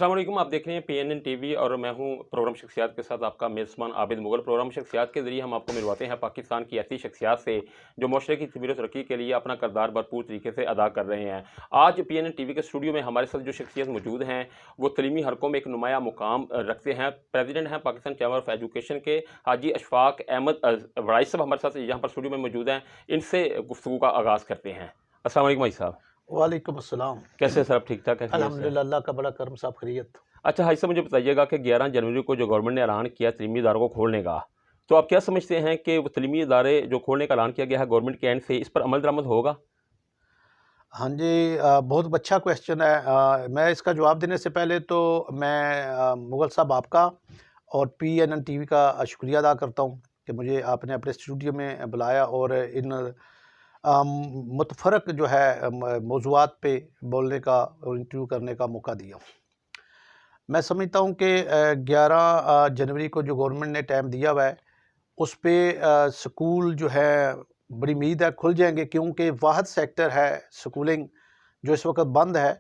अस्सलाम वालेकुम। आप देख रहे हैं पीएनएन टीवी और मैं हूं प्रोग्राम शख्सियात के साथ आपका मेज़बान आबिद मुगल। प्रोग्राम शख्सियात के ज़रिए हम आपको मिलवाते हैं पाकिस्तान की ऐसी शख्सियात से जो मुआशरे की तमीर तरक्की के लिए अपना किरदार भरपूर तरीके से अदा कर रहे हैं। आज पीएनएन टीवी के स्टूडियो में हमारे साथ जो शख्सियत मौजूद हैं वो तलीमी हलकों में एक नुमाया मुकाम रखते हैं। प्रेसिडेंट हैं पाकिस्तान चैम्बर ऑफ एजुकेशन के हाजी अशफाक अहमद वड़ाई साहब हमारे साथ यहाँ पर स्टूडियो में मौजूद हैं। इनसे गुफ्तगू का आगाज़ करते हैं। अस्सलाम वालेकुम भाई साहब। वालेकुम अस्सलाम। कैसे सर, आप ठीक ठाक हैं? अल्हम्दुलिल्लाह, अल्लाह का बड़ा करम साहब, खैरियत। अच्छा हाई साहब, मुझे बताइएगा कि 11 जनवरी को जो गवर्नमेंट ने ऐलान किया तलीमी इदारों को खोलने का, तो आप क्या समझते हैं कि वो तलीमी इदारे जो खोलने का ऐलान किया गया है गवर्नमेंट के एंड से, इस पर अमल दरामद होगा? हाँ जी, बहुत अच्छा क्वेश्चन है। मैं इसका जवाब देने से पहले तो मैं मुगल साहब आपका और पीएनएन टीवी का शुक्रिया अदा करता हूँ कि मुझे आपने अपने स्टूडियो में बुलाया और इन मुतफ़रक जो है मौज़ूआत पे बोलने का और इंटरव्यू करने का मौका दिया। मैं समझता हूँ कि 11 जनवरी को जो गवर्नमेंट ने टाइम दिया हुआ है उस पे स्कूल जो है बड़ी उम्मीद है खुल जाएंगे, क्योंकि वाहद सेक्टर है स्कूलिंग जो इस वक्त बंद है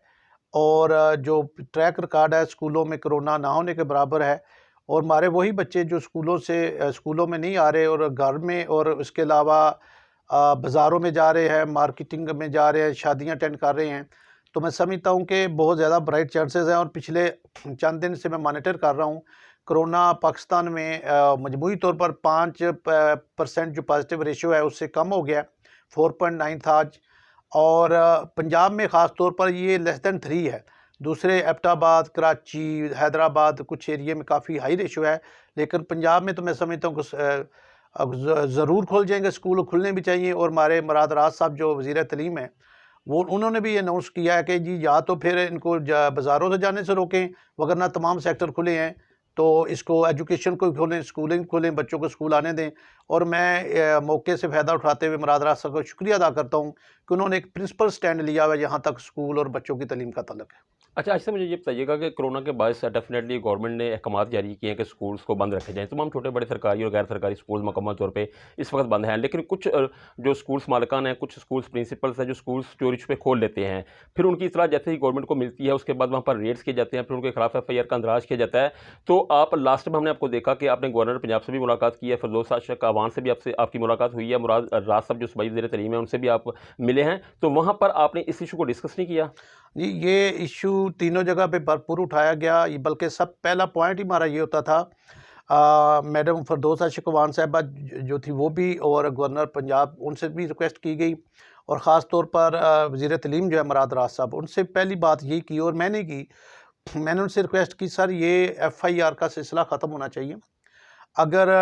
और जो ट्रैक रिकॉर्ड है स्कूलों में कोरोना ना होने के बराबर है। और हमारे वही बच्चे जो स्कूलों में नहीं आ रहे और घर में और उसके अलावा बाज़ारों में जा रहे हैं, मार्केटिंग में जा रहे हैं, शादियां अटेंड कर रहे हैं, तो मैं समझता हूं कि बहुत ज़्यादा ब्राइट चांसेस हैं। और पिछले चंद दिन से मैं मॉनिटर कर रहा हूं, कोरोना पाकिस्तान में मजमूई तौर पर 5% जो पॉजिटिव रेशियो है उससे कम हो गया, 4.9 था आज। और पंजाब में ख़ास तौर पर ये <3 है। दूसरे एबटाबाद, कराची, हैदराबाद कुछ एरिए में काफ़ी हाई रेशियो है, लेकिन पंजाब में तो मैं समझता हूँ कि ज़रूर खुल जाएंगे, स्कूल खुलने भी चाहिए। और हमारे मुराद राज साहब जो वज़ीर तलीम हैं, वो उन्होंने भी अनाउंस किया है कि जी या तो फिर इनको बाज़ारों से जाने से रोकें, वरना तमाम सेक्टर खुले हैं तो इसको एजुकेशन को खोलें, स्कूलिंग खोलें, बच्चों को स्कूल आने दें। और मैं मौके से फ़ायदा उठाते हुए मुराद राज साहब का शुक्रिया अदा करता हूँ कि उन्होंने एक प्रिंसिपल स्टैंड लिया हुआ है जहाँ तक स्कूल और बच्चों की तालीम का तल्लुक है। अच्छा, ऐसे मुझे ये बताइएगा कि कोरोना के बाद से डेफिनेटली गवर्नमेंट ने अहकामात जारी किए हैं कि स्कूल्स को बंद रखे जाएँ। तमाम छोटे-बड़े सरकारी और गैर सरकारी स्कूल मुकम्मल तौर पे इस वक्त बंद हैं। लेकिन कुछ जो स्कूल्स मालिकान हैं, कुछ स्कूल्स प्रिंसिपल्स हैं जो स्कूल्स चोरी-छुपे खोल लेते हैं। फिर उनकी इत्तला जैसे ही गवर्नमेंट को मिलती है, उसके बाद वहाँ पर रेड्स किए जाते हैं, फिर उनके खिलाफ एफआईआर का इंदराज किया जाता है। तो आप लास्ट में हमने आपको देखा कि आपने गवर्नर पंजाब से भी मुलाकात की है, फिरदौस आशिक अवान से भी आपसे आपकी मुलाकात हुई है, मुराद राज साहब जो सूबाई वज़ीर तरीम है उनसे भी आप मिले हैं। तो वहाँ पर आपने इस इशू को डिस्कस नहीं किया? जी, ये इशू तीनों जगह पे भरपूर उठाया गया, ये बल्कि सब पहला पॉइंट ही हमारा ये होता था। मैडम फिरदौस आशिक अवान साहिबा जो थी वो भी, और गवर्नर पंजाब उनसे भी रिक्वेस्ट की गई, और ख़ास तौर पर वज़ीर तलीम जो है मुराद राज साहब, उनसे पहली बात यही की और मैंने की। मैंने उनसे रिक्वेस्ट की, सर ये एफआईआर का सिलसिला ख़त्म होना चाहिए। अगर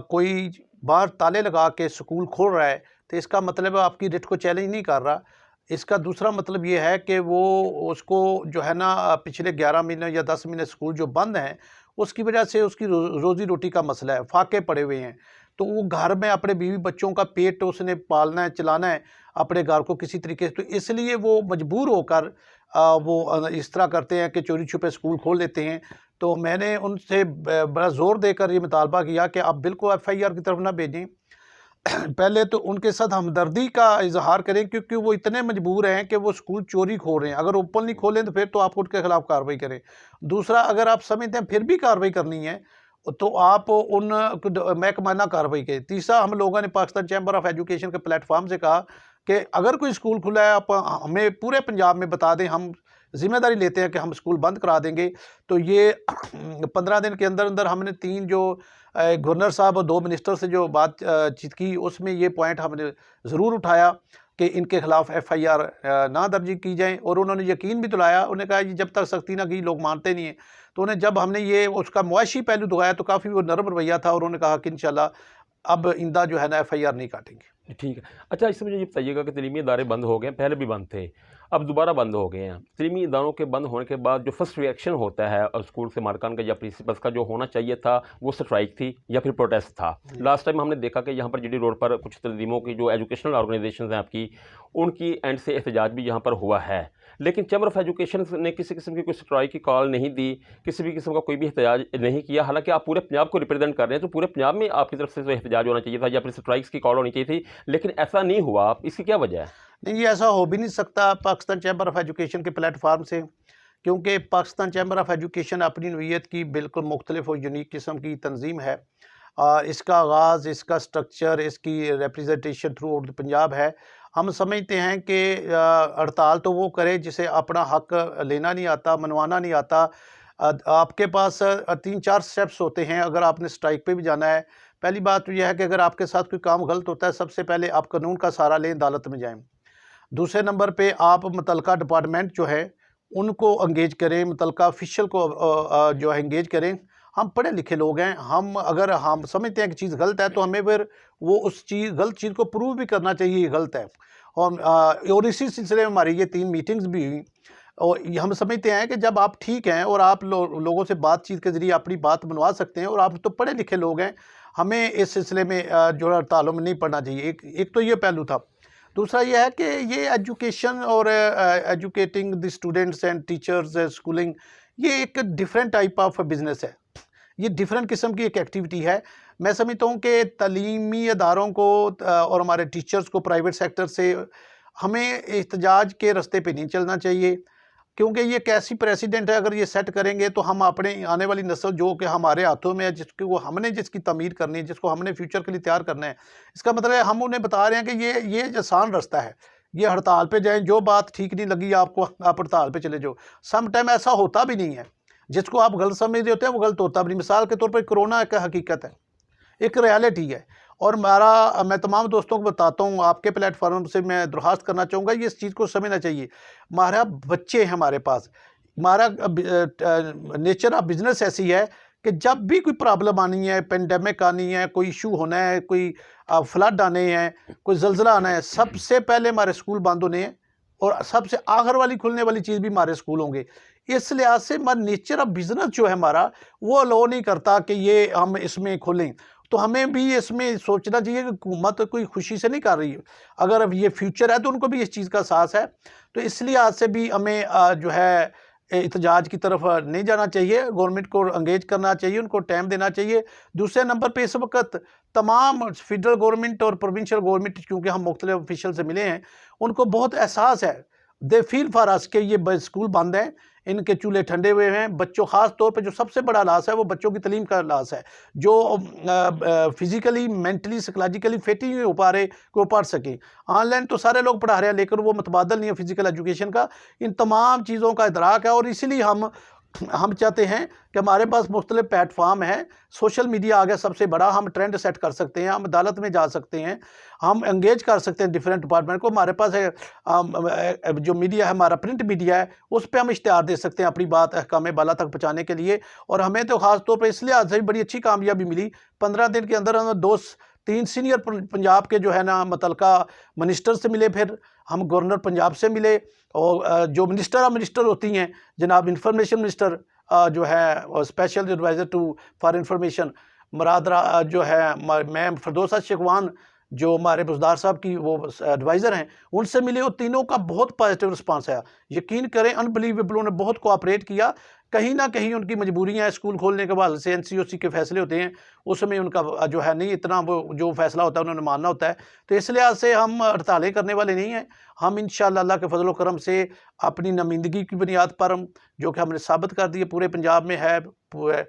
कोई बाहर ताले लगा के स्कूल खोल रहा है तो इसका मतलब है आपकी रिट को चैलेंज नहीं कर रहा। इसका दूसरा मतलब ये है कि वो उसको जो है ना पिछले 11 महीने या 10 महीने स्कूल जो बंद हैं उसकी वजह से उसकी रोज़ी रोटी का मसला है, फाके पड़े हुए हैं। तो वो घर में अपने बीवी बच्चों का पेट उसने पालना है, चलाना है, अपने घर को किसी तरीके से, तो इसलिए वो मजबूर होकर वो इस तरह करते हैं कि चोरी छुपे स्कूल खोल लेते हैं। तो मैंने उनसे बड़ा ज़ोर देकर ये मुतालबा किया कि आप बिल्कुल एफआईआर की तरफ ना भेजें। पहले तो उनके साथ हमदर्दी का इज़हार करें, क्योंकि वो इतने मजबूर हैं कि वो स्कूल चोरी खोल रहे हैं। अगर ओपनली खोलें तो फिर तो आप उनके खिलाफ कार्रवाई करें। दूसरा, अगर आप समझते हैं फिर भी कार्रवाई करनी है तो आप उन महकमाना कार्रवाई करें। तीसरा, हम लोगों ने पाकिस्तान चैम्बर ऑफ एजुकेशन के प्लेटफॉर्म से कहा कि अगर कोई स्कूल खुला है आप हमें पूरे पंजाब में बता दें, हम जिम्मेदारी लेते हैं कि हम स्कूल बंद करा देंगे। तो ये 15 दिन के अंदर अंदर हमने 3 जो गवर्नर साहब और 2 मिनिस्टर से जो बातचीत की, उसमें ये पॉइंट हमने ज़रूर उठाया कि इनके खिलाफ एफआईआर ना दर्ज की जाए। और उन्होंने यकीन भी दिलाया, उन्होंने कहा जी जब तक सख्ती ना की लोग मानते नहीं हैं। तो उन्हें जब हमने ये उसका मुआशी पहलू दिखाया तो काफ़ी वो नरम रवैया था, और उन्होंने कहा कि इंशाल्लाह अब इनका जो है ना एफआईआर नहीं काटेंगे। ठीक है। अच्छा, इससे मुझे ये बताइएगा कि तलीमी इदारे बंद हो गए हैं, पहले भी बंद थे, अब दोबारा बंद हो गए हैं। तलीमी इदारों के बंद होने के बाद जो फर्स्ट रिएक्शन होता है और स्कूल से मालिकान का या प्रिंसिपल्स का जो होना चाहिए था वो स्ट्राइक थी या फिर प्रोटेस्ट था। लास्ट टाइम हमने देखा कि यहाँ पर जीडी रोड पर कुछ तंजीमों की जो एजुकेशनल ऑर्गेनाइजेशन हैं आपकी, उनकी एंड से एहतजाज भी यहाँ पर हुआ है। लेकिन चैम्बर ऑफ एजुकेशन ने किसी किस्म की कोई स्ट्राइक की कॉल नहीं दी, किसी भी किस्म का कोई भी एहतजाज नहीं किया। हालांकि आप पूरे पंजाब को रिप्रेजेंट कर रहे हैं, तो पूरे पंजाब में आपकी तरफ से जो एहतजाज होना चाहिए था या फिर स्ट्राइक्स की कॉल होनी चाहिए थी, लेकिन ऐसा नहीं हुआ। इसकी क्या वजह है? नहीं, ये ऐसा हो भी नहीं सकता पाकिस्तान चैम्बर ऑफ एजुकेशन के प्लेटफार्म से, क्योंकि पाकिस्तान चैम्बर ऑफ एजुकेशन अपनी नौइयत की बिल्कुल मुख्तलिफ और यूनिक किस्म की तंजीम है। इसका आगाज़, इसका स्ट्रक्चर, इसकी रिप्रेजेंटेशन थ्रू आउट पंजाब है। हम समझते हैं कि हड़ताल तो वो करे जिसे अपना हक लेना नहीं आता, मनवाना नहीं आता। आपके पास 3-4 स्टेप्स होते हैं अगर आपने स्ट्राइक पे भी जाना है। पहली बात तो यह है कि अगर आपके साथ कोई काम गलत होता है, सबसे पहले आप कानून का सहारा लें, अदालत में जाएँ। दूसरे नंबर पे आप मुतलका डिपार्टमेंट जो है उनको एंगेज करें, मुतलका ऑफिशियल को जो है एंगेज करें। हम पढ़े लिखे लोग हैं, अगर हम समझते हैं कि चीज़ गलत है तो हमें फिर वो उस गलत चीज़ को प्रूव भी करना चाहिए ये गलत है। और इसी सिलसिले में हमारी ये 3 मीटिंग्स भी हुई और हम समझते हैं कि जब आप ठीक हैं और आप लोगों से बातचीत के ज़रिए अपनी बात मनवा सकते हैं और आप तो पढ़े लिखे लोग हैं, हमें इस सिलसिले में जो है हड़तालों में नहीं पड़ना चाहिए। एक तो ये पहलू था। दूसरा ये है कि ये एजुकेशन और educating the students and teachers schooling, ये एक डिफरेंट टाइप ऑफ बिजनेस है। ये डिफरेंट किस्म की एक एक्टिविटी है। मैं समझता हूँ कि तालीमी अदारों को और हमारे टीचर्स को प्राइवेट सेक्टर से हमें एहतजाज के रास्ते पे नहीं चलना चाहिए, क्योंकि ये कैसी प्रेसिडेंट है। अगर ये सेट करेंगे तो हम अपने आने वाली नस्ल जो कि हमारे हाथों में है, जिसकी तमीर करनी है, जिसको हमने फ्यूचर के लिए तैयार करना है, इसका मतलब है हम उन्हें बता रहे हैं कि ये आसान रास्ता है, ये हड़ताल पे जाएं, जो बात ठीक नहीं लगी आपको आप हड़ताल पे चले जाओ। सम टाइम ऐसा होता भी नहीं है, जिसको आप गलत समझ रहे होते हैं वो गलत होता भी नहीं। मिसाल के तौर पर कोरोना एक हकीकत है, एक रियलिटी है। और मैं तमाम दोस्तों को बताता हूँ, आपके प्लेटफॉर्म से मैं दरख्वास्त करना चाहूँगा, ये इस चीज़ को समझना चाहिए। हमारा बच्चे हैं हमारे पास, हमारा नेचर ऑफ बिज़नेस ऐसी है कि जब भी कोई प्रॉब्लम आनी है, पेंडेमिक आनी है, कोई इशू होना है, कोई फ्लड आने हैं, कोई ज़लज़ला आना है, सबसे पहले हमारे स्कूल बंद होने हैं और सबसे आखिर वाली खुलने वाली चीज़ भी हमारे स्कूल होंगे। इस लिहाज से हमारा नेचर ऑफ बिज़नेस जो है हमारा, वो अलाउ नहीं करता कि ये हम इसमें खोलें। तो हमें भी इसमें सोचना चाहिए कि हुकूमत कोई खुशी से नहीं कर रही है। अगर अब ये फ्यूचर है तो उनको भी इस चीज़ का एहसास है। तो इस लिहाज से भी हमें जो है एहतजाज की तरफ नहीं जाना चाहिए, गवर्नमेंट को एंगेज करना चाहिए, उनको टाइम देना चाहिए। दूसरे नंबर पे इस वक्त तमाम फेडरल गवर्नमेंट और प्रोविंशियल गवर्नमेंट, क्योंकि हम मुख्तलिफ ऑफिशियल से मिले हैं, उनको बहुत एहसास है, दे फील फॉर अस कि ये स्कूल बंद हैं, इनके चूल्हे ठंडे हुए हैं। बच्चों ख़ास तौर पे जो सबसे बड़ा लॉस है वो बच्चों की तालीम का लॉस है, जो फिज़िकली, मेंटली, साइकोलॉजिकली फिट ही नहीं हो पा रहे कि वो पढ़ सकें। ऑनलाइन तो सारे लोग पढ़ा रहे हैं, लेकिन वो मुतबादल नहीं है फिज़िकल एजुकेशन का। इन तमाम चीज़ों का इदराक है और इसीलिए हम चाहते हैं कि हमारे पास मुख्तलिफ प्लेटफार्म है। सोशल मीडिया आ गया सबसे बड़ा, हम ट्रेंड सेट कर सकते हैं, हम अदालत में जा सकते हैं, हम एंगेज कर सकते हैं डिफरेंट डिपार्टमेंट को। हमारे पास जो मीडिया है, हमारा प्रिंट मीडिया है, उस पर हम इश्तिहार दे सकते हैं अपनी बात अहकाम बाला तक पहुँचाने के लिए। और हमें तो ख़ास तौर पर इसलिए आज से बड़ी अच्छी कामयाबी मिली। 15 दिन के अंदर हम 3 सीनियर पंजाब के जो है ना मुतलका मिनिस्टर से मिले, फिर हम गवर्नर पंजाब से मिले, और जो मिनिस्टर होती हैं जनाब इंफॉर्मेशन मिनिस्टर जो है स्पेशल एडवाइज़र फॉर इंफॉर्मेशन मरादरा जो है मैम फिरदौस शेखवान, जो हमारे बुज़दार साहब की वो एडवाइज़र हैं, उनसे मिले। और तीनों का बहुत पॉजिटिव रिस्पांस आया। यकीन करें, अनबिलीवेबल, उन्होंने बहुत कोऑपरेट किया। कहीं ना कहीं उनकी मजबूरियां हैं, स्कूल खोलने के बाद से एनसीओसी के फैसले होते हैं, उसमें उनका जो है नहीं इतना, वो जो फैसला होता है उन्होंने मानना होता है। तो इस लिहाज से हम हड़तालें करने वाले नहीं हैं। हम इंशाअल्लाह अल्लाह के फजल करम से अपनी नुमाइंदगी की बुनियाद पर, जो कि हमने साबित कर दी है, पूरे पंजाब में है, पूरे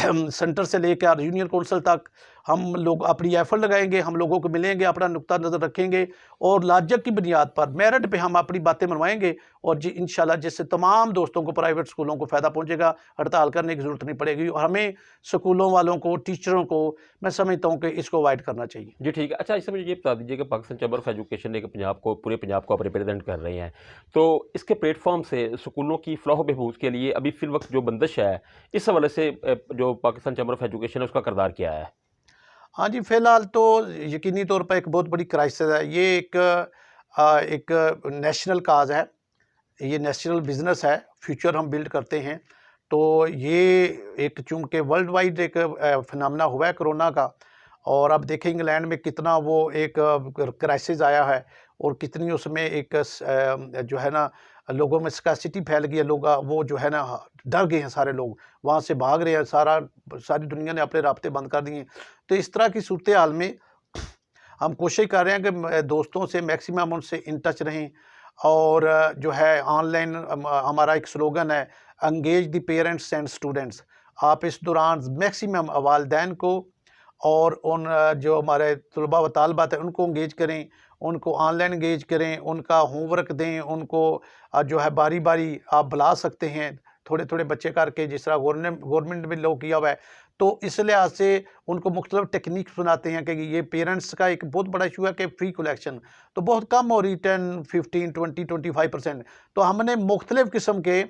सेंटर से लेकर यूनियन काउंसिल तक हम लोग अपनी एफर्ट लगाएंगे, हम लोगों को मिलेंगे, अपना नुक्ता नज़र रखेंगे और लाजक की बुनियाद पर, मेरिट पे हम अपनी बातें मनवाएंगे। और जी इंशाल्लाह, जिससे तमाम दोस्तों को, प्राइवेट स्कूलों को फ़ायदा पहुंचेगा, हड़ताल करने की ज़रूरत नहीं पड़ेगी। और हमें स्कूलों वालों को, टीचरों को, मैं समझता हूँ कि इसको अवॉइड करना चाहिए। जी ठीक है। अच्छा, इसमें मुझे ये बता दीजिए कि पाकिस्तान चैम्बर ऑफ एजुकेशन एक पूरे पंजाब को आप रिप्रेजेंट कर रहे हैं, तो इसके प्लेटफॉर्म से स्कूलों की फ़लाह बहबूद के लिए अभी फ़िल वक्त जो बंदिश है, इस हवाले से जो पाकिस्तान चैम्बर ऑफ एजुकेशन है उसका किरदार क्या है? हाँ जी, फ़िलहाल तो यकीनी तौर पर एक बहुत बड़ी क्राइसिस है। ये एक नेशनल काज़ है, ये नेशनल बिज़नेस है, फ्यूचर हम बिल्ड करते हैं। तो ये एक चूँकि वर्ल्ड वाइड एक फिनोमेना हुआ है कोरोना का, और अब देखें इंग्लैंड में कितना वो एक क्राइसिस आया है और कितनी उसमें एक जो है ना लोगों में स्कार्सिटी फैल गई है। लोग वो जो है ना डर गए हैं, सारे लोग वहाँ से भाग रहे हैं, सारी दुनिया ने अपने राब्ते बंद कर दिए हैं। तो इस तरह की सूरत हाल में हम कोशिश कर रहे हैं कि दोस्तों से मैक्सिमम उनसे इन टच रहें, और जो है ऑनलाइन हमारा एक स्लोगन है, engage the parents and students. आप इस दौरान मैक्सिमम वालिदैन को और उन जो हमारे तलबा व तालबात हैं उनको एंगेज करें, उनको ऑनलाइन एंगेज करें, उनका होमवर्क दें, उनको जो है बारी बारी आप बुला सकते हैं थोड़े थोड़े बच्चे करके, जिस तरह गवर्नमेंट में लो किया हुआ है। तो इस लिहाज से उनको मुख्तलिफ टेक्निक सुनाते हैं कि ये पेरेंट्स का एक बहुत बड़ा इशू है कि फ़ी कलेक्शन तो बहुत कम हो रही, 10, 15, 20, 25%। तो हमने मुख्तलिफ किस्म के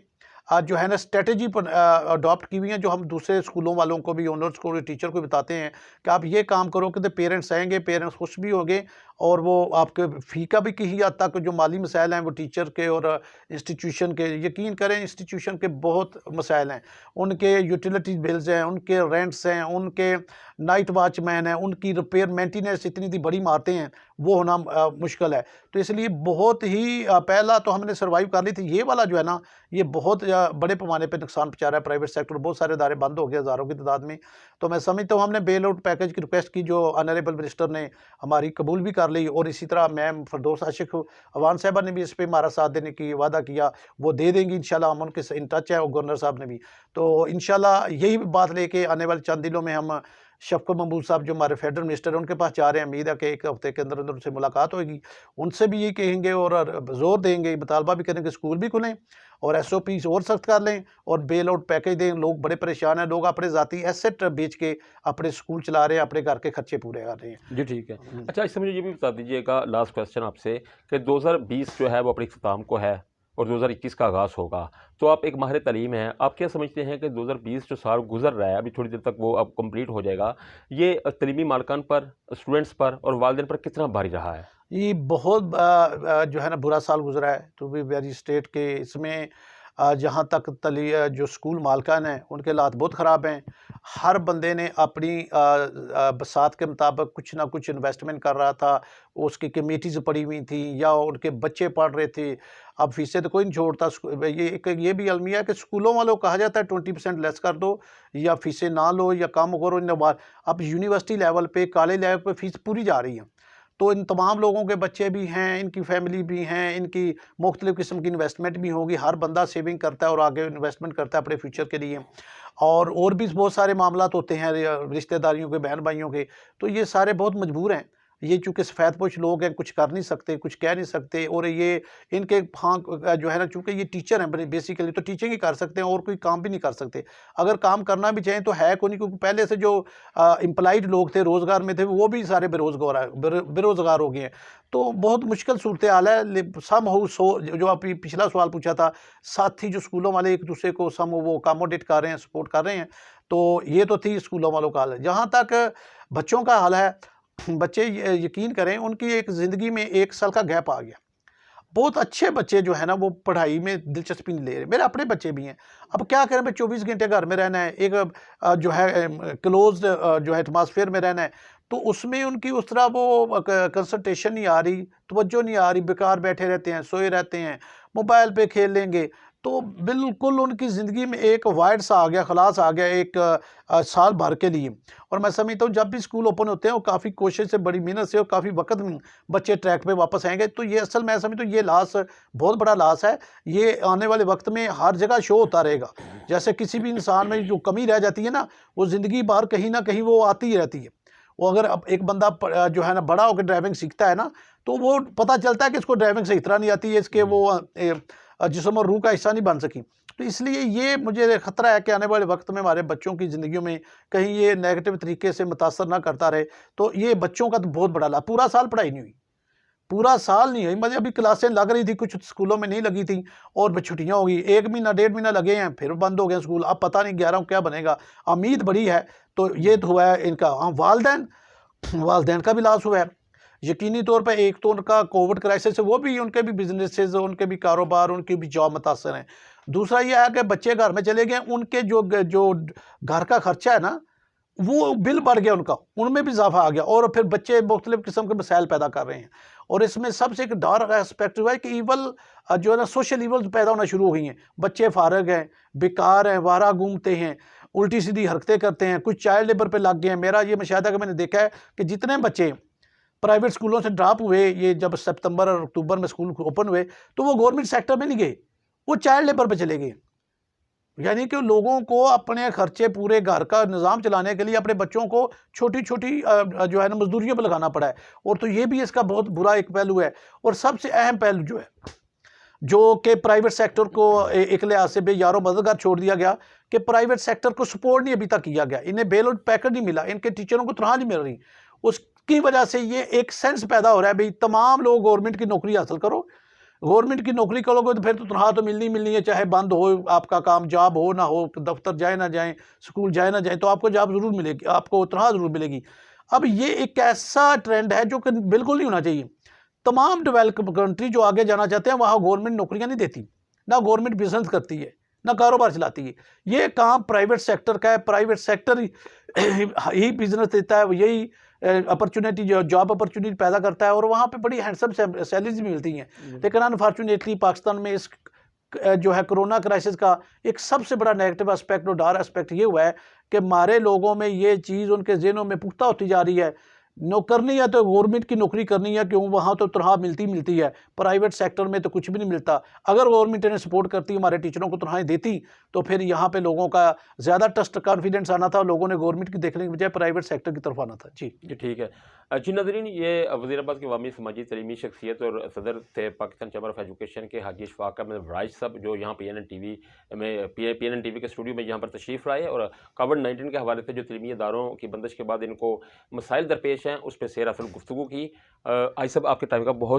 जो है ना स्ट्रेटजी पर अडॉप्ट की हुई हैं, जो हम दूसरे स्कूलों वालों को भी, ओनर्स को भी, टीचर को बताते हैं कि आप ये काम करो कि पेरेंट्स आएंगे, पेरेंट्स खुश भी होंगे और वो आपके फ़ी का भी किसी हद तक जो माली मसाइल हैं वो टीचर के और इंस्टीट्यूशन के, यकीन करें इंस्टीट्यूशन के बहुत मसाइल हैं, उनके यूटिलिटी बिल्स हैं, उनके रेंट्स हैं, उनके नाइट वॉचमैन हैं, उनकी रिपेयर मेंटेनेंस इतनी सी बड़ी मारते हैं, वो होना मुश्किल है। तो इसलिए बहुत ही पहला तो हमने सर्वाइव कर ली थी, ये वाला जो है ना ये बहुत बड़े पैमाने पे नुकसान पहुंचा रहा है। प्राइवेट सेक्टर बहुत सारे इदारे बंद हो गए हज़ारों की तादाद में। तो मैं समझता हूँ हमने बेल आउट पैकेज की रिक्वेस्ट की जो ऑनरेबल मिनिस्टर ने हमारी कबूल भी कर ली, और इसी तरह मैम फिरदौस आशिक अवान साहिबा ने भी इस पर हमारा साथ देने की वादा किया, वो दे देंगी इंशाल्लाह। हम उनके इन टच है और गवर्नर साहब ने भी, तो इंशाल्लाह यही बात लेके आने वाले चंद दिनों में हम शफ़क़त महमूद साहब जो हमारे फेडरल मिनिस्टर हैं उनके पास जा रहे हैं। उम्मीद है कि एक हफ्ते के अंदर अंदर उनसे मुलाकात होगी, उनसे भी यही कहेंगे और ज़ोर देंगे, मुतालबा भी करेंगे स्कूल भी खुलें और SOPs और सख्त कर लें और बेल आउट पैकेज दें। लोग बड़े परेशान हैं, लोग अपने ज़ाती एसेट बेच के अपने स्कूल चला रहे हैं, अपने घर के खर्चे पूरे कर रहे हैं। जी ठीक है। अच्छा, इससे मुझे ये भी बता दीजिएगा, लास्ट क्वेश्चन आपसे, कि 2020 जो है वो अपने इख्तिताम को है और 2021 का आगाज़ होगा, तो आप एक माहिर तालीम हैं, आप क्या समझते हैं कि 2020 जो साल गुजर रहा है, अभी थोड़ी देर तक वो अब कंप्लीट हो जाएगा, ये तलीमी मालकान पर, स्टूडेंट्स पर और वालिदैन पर कितना भारी रहा है? ये बहुत जो है ना बुरा साल गुजरा है टू बी वेरी स्टेट के। इसमें जहाँ तक जो स्कूल मालकान हैं उनके हालात बहुत ख़राब हैं। हर बंदे ने अपनी बसात के मुताबिक कुछ ना कुछ इन्वेस्टमेंट कर रहा था, उसकी कमेटीज़ पड़ी हुई थी या उनके बच्चे पढ़ रहे थे। अब फीसें तो कोई नहीं छोड़ता। ये भी अलमिया है कि स्कूलों वालों को कहा जाता है 20% लेस कर दो या फीसें ना लो या कम करो। अब यूनिवर्सिटी लेवल पे, कॉलेज लेवल पे फ़ीस पूरी जा रही है। तो इन तमाम लोगों के बच्चे भी हैं, इनकी फैमिली भी हैं, इनकी मुख्तलिफ़ किस्म की इन्वेस्टमेंट भी होगी। हर बंदा सेविंग करता है और आगे इन्वेस्टमेंट करता है अपने फ्यूचर के लिए। और भी बहुत सारे मामलात होते हैं रिश्तेदारियों के, बहन भाइयों के। तो ये सारे बहुत मजबूर हैं। ये चूँकि सफ़ेदपोश लोग हैं, कुछ कर नहीं सकते, कुछ कह नहीं सकते, और ये इनके हाँ जो है ना, चूँकि ये टीचर हैं बेसिकली, तो टीचिंग ही कर सकते हैं और कोई काम भी नहीं कर सकते। अगर काम करना भी चाहें तो है कोई नहीं, क्योंकि पहले से जो एम्प्लॉयड लोग थे, रोज़गार में थे, वो भी सारे बेरोज़गार हो गए हैं। तो बहुत मुश्किल सूरत हाल है। सम हाउ सो जो आप पिछला सवाल पूछा था, साथी जो स्कूलों वाले एक दूसरे को वो अकोमोडेट कर रहे हैं, सपोर्ट कर रहे हैं। तो ये तो थी स्कूलों वालों का हाल है। जहाँ तक बच्चों का हाल है, बच्चे यकीन करें उनकी एक ज़िंदगी में 1 साल का गैप आ गया। बहुत अच्छे बच्चे जो है ना वो पढ़ाई में दिलचस्पी नहीं ले रहे। मेरे अपने बच्चे भी हैं। अब क्या करें भाई, 24 घंटे घर में रहना है, एक जो है क्लोज्ड जो है एटमॉस्फेयर में रहना है, तो उसमें उनकी उस तरह वो कंसंट्रेशन नहीं आ रही, तवज्जो नहीं आ रही, बेकार बैठे रहते हैं, सोए रहते हैं, मोबाइल पे खेल लेंगे। तो बिल्कुल उनकी ज़िंदगी में एक वाइड सा आ गया, खलास आ गया एक साल भर के लिए। और मैं समझता हूँ जब भी स्कूल ओपन होते हैं वो काफ़ी कोशिश से, बड़ी मेहनत से और काफ़ी वक्त में बच्चे ट्रैक पे वापस आएंगे। तो ये असल मैं समझता हूँ ये लॉस बहुत बड़ा लॉस है। ये आने वाले वक्त में हर जगह शो होता रहेगा। जैसे किसी भी इंसान में जो कमी रह जाती है ना, वो ज़िंदगी भर कहीं ना कहीं वो आती ही रहती है। वो अगर अब एक बंदा जो है ना बड़ा होकर ड्राइविंग सीखता है ना, तो वो पता चलता है कि इसको ड्राइविंग सही तरह नहीं आती है, इसके वो जिस्म और रूह का हिस्सा नहीं बन सकी। तो इसलिए ये मुझे ख़तरा है कि आने वाले वक्त में हमारे बच्चों की ज़िंदगियों में कहीं ये नेगेटिव तरीके से मुतासर ना करता रहे। तो ये बच्चों का तो बहुत बड़ा पूरा साल पढ़ाई नहीं हुई, पूरा साल नहीं हुई। मतलब अभी क्लासें लग रही थी, कुछ स्कूलों में नहीं लगी थी और छुट्टियाँ हो गई। 1 महीना 1.5 महीना लगे हैं, फिर बंद हो गए स्कूल। अब पता नहीं 11 को क्या बनेगा। उम्मीद बड़ी है। तो ये तो हुआ है इनका। हाँ, वालदैन का भी लॉस हुआ है यकीनी तौर पे। एक तो उनका कोविड क्राइसिस है, वो भी उनके भी बिजनेसेस, उनके भी कारोबार, उनकी भी जॉब मुतासर हैं। दूसरा ये है कि बच्चे घर में चले गए, उनके जो घर का खर्चा है ना, वो बिल बढ़ गया उनका, उनमें भी इजाफा आ गया और फिर बच्चे मुख्तलिफ किस्म के मसाइल पैदा कर रहे हैं। और इसमें सबसे एक डार्क एस्पेक्ट हुआ है कि ईवल जो है ना, सोशल ईवल्स पैदा होना शुरू हो गई हैं। बच्चे फारग हैं, बेकार हैं, वारा घूमते हैं, उल्टी सीधी हरकतें करते हैं, कुछ चाइल्ड लेबर पर लग गए हैं। मेरा ये मुशाहिदा कि मैंने देखा है कि जितने बच्चे प्राइवेट स्कूलों से ड्रॉप हुए, ये जब सितंबर और अक्टूबर में स्कूल ओपन हुए तो वो गवर्नमेंट सेक्टर में नहीं गए, वो चाइल्ड लेबर पे चले गए। यानी कि लोगों को अपने खर्चे पूरे घर का निज़ाम चलाने के लिए अपने बच्चों को छोटी छोटी जो है ना मजदूरियों पर लगाना पड़ा है। और तो ये भी इसका बहुत बुरा एक पहलू है। और सबसे अहम पहलू जो है, जो कि प्राइवेट सेक्टर को एक लिहाज से बेयारो मददगार छोड़ दिया गया कि प्राइवेट सेक्टर को सपोर्ट नहीं अभी तक किया गया, इन्हें बेल आउट पैकेज नहीं मिला, इनके टीचरों को तनख्वाह नहीं मिल रही। उसकी वजह से ये एक सेंस पैदा हो रहा है भाई तमाम लोग गवर्नमेंट की नौकरी हासिल करो, गवर्नमेंट की नौकरी करोगे तो फिर तो तनख्वाह तो मिलनी मिलनी है, चाहे बंद हो आपका काम, जॉब हो ना हो, दफ्तर जाए ना जाए, स्कूल जाए ना जाए, तो आपको जॉब ज़रूर मिलेगी, आपको तनख्वाह ज़रूर मिलेगी। अब ये एक ऐसा ट्रेंड है जो कि बिल्कुल नहीं होना चाहिए। तमाम डेवलप कंट्री जो आगे जाना चाहते हैं वहाँ गवर्नमेंट नौकरियाँ नहीं देती, ना गवर्नमेंट बिजनेस करती है, ना कारोबार चलाती है। ये काम प्राइवेट सेक्टर का है, प्राइवेट सेक्टर ही बिजनेस देता है, यही अपॉर्चुनिटी जॉब अपॉर्चुनिटी पैदा करता है और वहाँ पे बड़ी हैंडसम सैलरीज भी मिलती हैं। लेकिन अनफॉर्चुनेटली पाकिस्तान में इस जो है कोरोना क्राइसिस का एक सबसे बड़ा नेगेटिव एस्पेक्ट और डार एस्पेक्ट ये हुआ है कि हमारे लोगों में ये चीज़ उनके ज़हनों में पुख्ता होती जा रही है, करनी है तो गवर्नमेंट की नौकरी करनी है, क्यों वहाँ तो तनख्वाह मिलती है, प्राइवेट सेक्टर में तो कुछ भी नहीं मिलता। अगर गवर्नमेंट इन्हें सपोर्ट करती, हमारे टीचरों को तनख्वाहें देती, तो फिर यहाँ पे लोगों का ज़्यादा ट्रस्ट कॉन्फिडेंस आना था, लोगों ने गवर्नमेंट की देखने की बजाय प्राइवेट सेक्टर की तरफ आना था। जी जी ठीक है। जी नाज़रीन, ये वज़ीराबाद के अवामी समाजी तलीमी शख्सियत और सदर थे पाकिस्तान चैम्बर ऑफ एजुकेशन के हाजी इशफाक अहमद राइज साहब, जो यहाँ PNN TV में PNN TV के स्टूडियो में यहाँ पर तशरीफ़ लाए और कोविड-19 के हवाले से जो तलीमी इदारों की बंदिश के बाद इनको मसाइल दरपेश हैं उस पर सैर असल गुफ्तगू की। आई साहब, आपके टाइम का बहुत